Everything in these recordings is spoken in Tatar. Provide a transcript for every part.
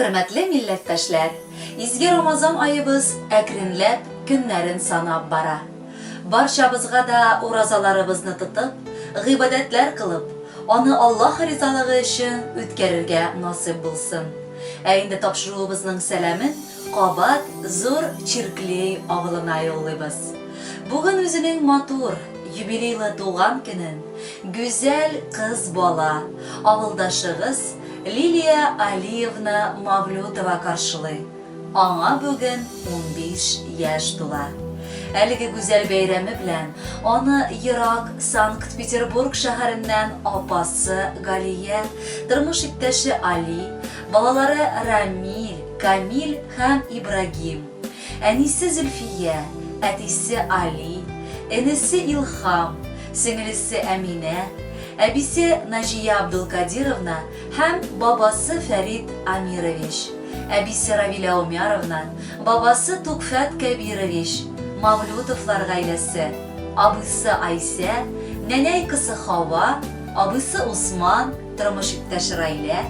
Hürmetli millettaşlar, izgi Ramazan ayыбыз әкренләп көннәрен санап бара. Барчабызга да уразаларыбызны тотып, гыйбадәтләр кылып, аны Аллаһ ризалыгы өчен үткәрергә насыйп булсын. Инде тапшыруыбызның сәламен кабат зур Чирклей авылына юллыйбыз. Бүген үзенең матур, юбилейлы туган көнен гүзәл кыз бала, авылдашыгыз Лилия Алиевна Мавлютова каршылый. Аңа бүген 15 яшь тула. Әлеге гүзәл бәйрәме белән аны ерак Санкт-Петербург шәһәреннән апасы Галия, тормыш иптәше Али, балалары Рамил, Камил һәм Ибрагим, әнисе Зөлфия, әтисе Али, энесе Илхам, сеңлесе Әминә, әбисе Наҗия Абдулкадировна һәм бабасы Фәрид Амирович, әбисе Равиля Умяровна, бабасы Тукфат Кәбирович, Мавлютовлар гаиләсе, абысы Айсә, нәнәй кызы Хава, абысы Усман, тормыш иптәше Райля,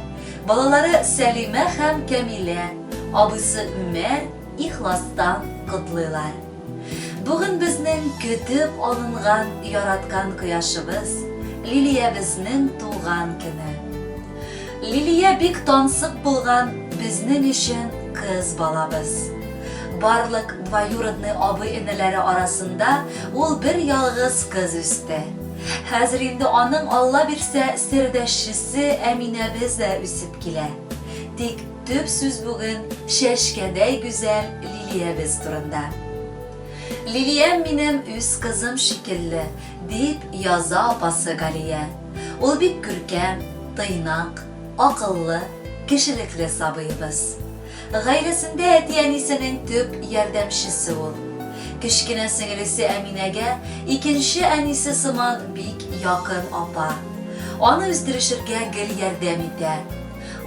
балалары Сәлимә һәм Кәмилә, абысы Үмәр ихластан котлыйлар. Бүген безнең көтеп алынган, яраткан кояшыбыз Лилия безнең туган көне. Лилия бик тансык булган безнең өчен кыз балабыз. Барлык двоюродный абый-энеләре арасында ул бер ялгыз кыз үсте. Хәзер инде аның Алла бирсә сердәшчесе Әминәбез дә үсеп килә. Тик төп сүз бүген шәшкәдәй гүзәл Лилиябез турында. Лилиям минем үз кызым шикелле, дип яза апасы Галия. Ул бик күркәм, тыйнак, акыллы, кешелекле сабыйбыз. Гаиләсендә әти-әнисенең төп ярдәмчесе ул. Кечкенә сеңлесе Әминәгә икенче әнисе сыман бик якын апа. Аны үстерешергә гел ярдәм итә.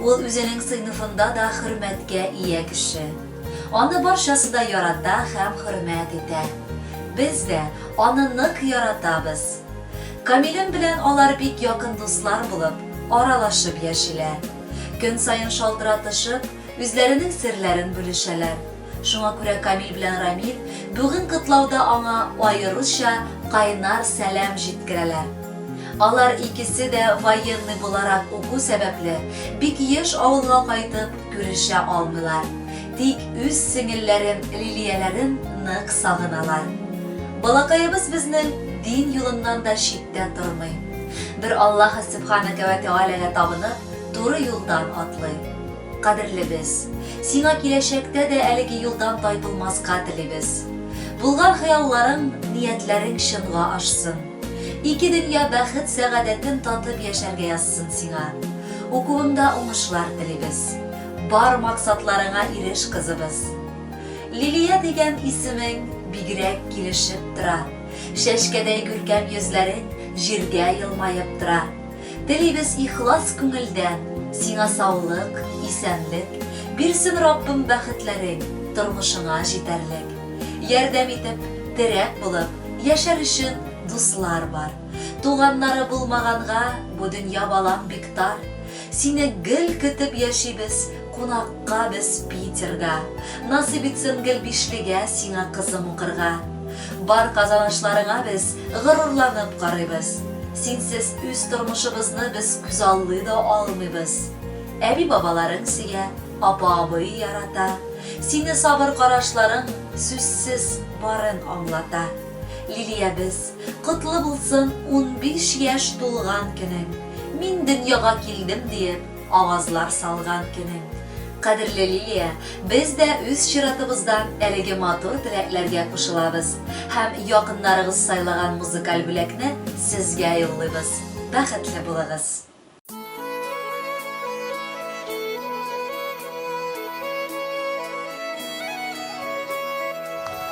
Ул үзенең сыйныфында да хөрмәткә ия кеше. Аны барчасы да ярата һәм хөрмәт итә. Без дә аны нык яратабыз. Камилем белән алар бик якын дуслар булып, аралашып яшиләр. Көн саен шалтыратышып, үзләренең серләрен бүлешәләр. Шуңа күрә Камил белән Рамил бүген котлауда аңа аеруча кайнар сәлам җиткерәләр. Алар икесе дә военный буларак уку сәбәпле бик еш авылга кайтып күрешә алмыйлар. Тик үз сеңелләрен, Лилияләрен нык сагыналар. Балакайыбыз безнең дин юлыннан да читтә тормый. Бер Аллаһ Сүбханәһү ва Тәгаләгә табынып, туры юлдан атлый. Кадерлебез, сиңа киләчәктә дә әлеге юлдан тайпылмаска телибез. Булган хыялларың, ниятләрең чынга ашсын. Ике дөнья бәхет сәгадәтен татып яшәргә язсын сиңа. Укуыңда уңышлар телибез. Бар максатларыңа иреш кызыбыз. Лилия дигән исемең бигрәк килешеп тора. Шәшкәдәй күркәм йөзләрең җиргә елмаеп тора. Телибез ихлас күңелдән сиңа саулык, исәнлек, бирсен Раббым бәхетләрең тормышыңа җитәрлек. Ярдәм итеп, терәк булып, яшәр өчен дуслар бар. Туганнары булмаганга бу дөнья балам бик тар. Сине гел көтеп яшибез, кунакка без Питерга. Насыйп итсен гел бишлегә сиңа кызым укырга. Бар казанышларыңа без горурланып карыйбыз. Синсез үз тормышыбызны без күз аллый да алмыйбыз. Әби бабаларың сиңа апа-абый ярата. Сине сабыр карашларың сүзсез барын аңлата. Лилиябез, котлы булсын 15 яшь тулган көнең. Мин дөньяга килдем диеп, авазлар салган көнең. Кадерле Лилия, без дә үз чиратыбыздан әлеге матур теләкләргә кушылабыз һәм якыннарыгыз сайлаган музыкаль бүләкне сезгә юллыйбыз. Бәхетле булыгыз.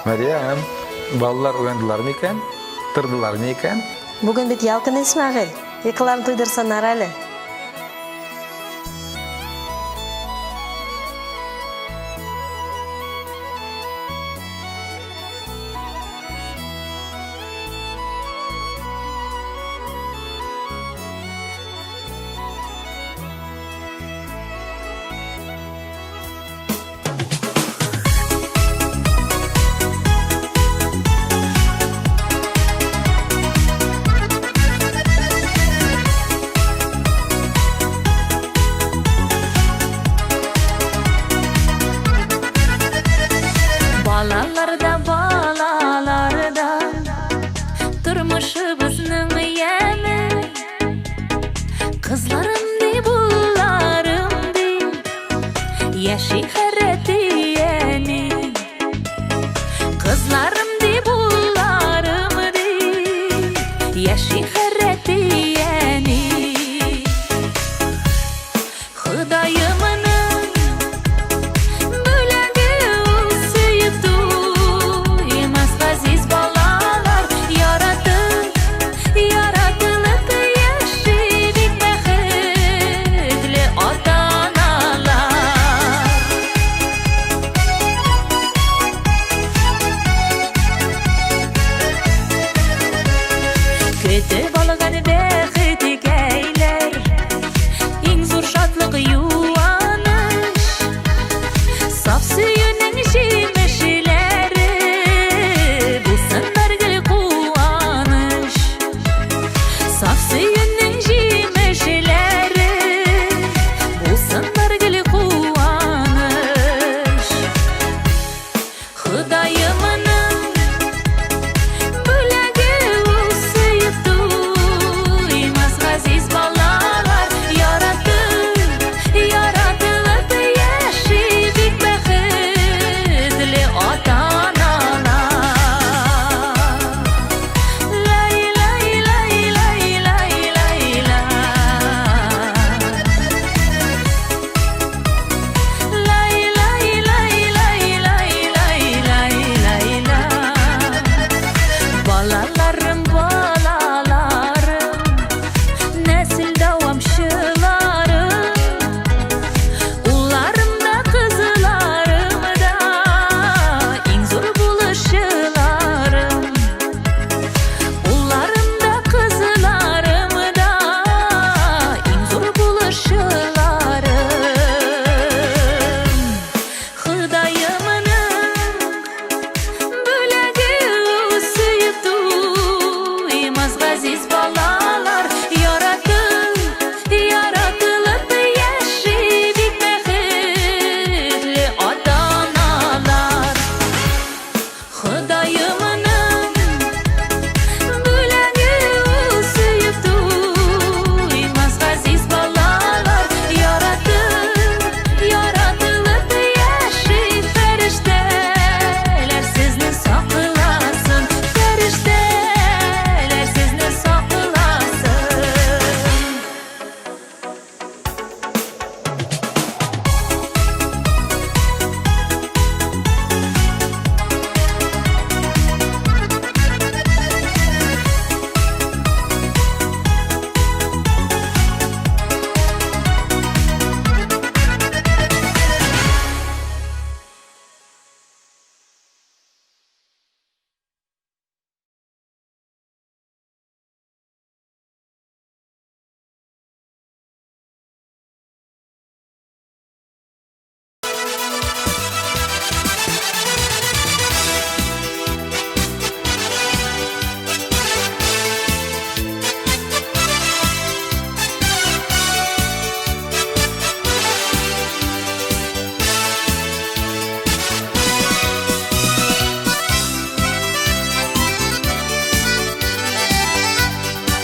Мәриям, балалар уяндылар микән? Тырдылар микән? Бүген бит ял көне, Исмәгыйль. Йокыларын туйдырсаннар әле. şiharetiyeni Hıdayımının bölegi usuyup duymaz aziz balalar yaratılıp yaşayıp bextli ota-analar Kötü balığın bexti geyler İng zor şatlık